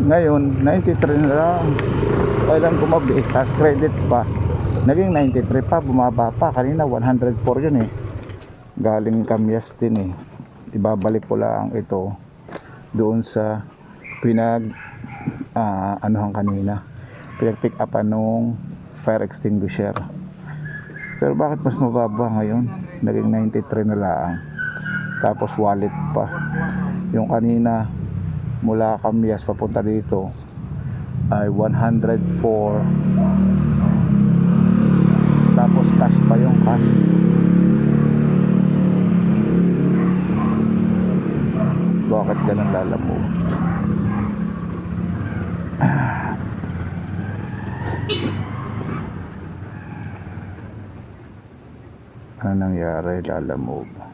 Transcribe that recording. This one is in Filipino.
Ngayon 93 na lang. Kailan kumabi, cash credit pa, naging 93 pa, bumaba pa. Kanina 104 yun eh, galing Kamyas din eh. Ibabalik ko lang ito doon sa anuhan kanina, pinag-pick upan nung fire extinguisher. Pero bakit mas mababa ngayon, naging 93 na lang. Tapos wallet pa, yung kanina mula Kamyas papunta dito ay 104. Tapos cash pa yung cash. Bakit ganun lalabo? Ano nangyari, lalamove?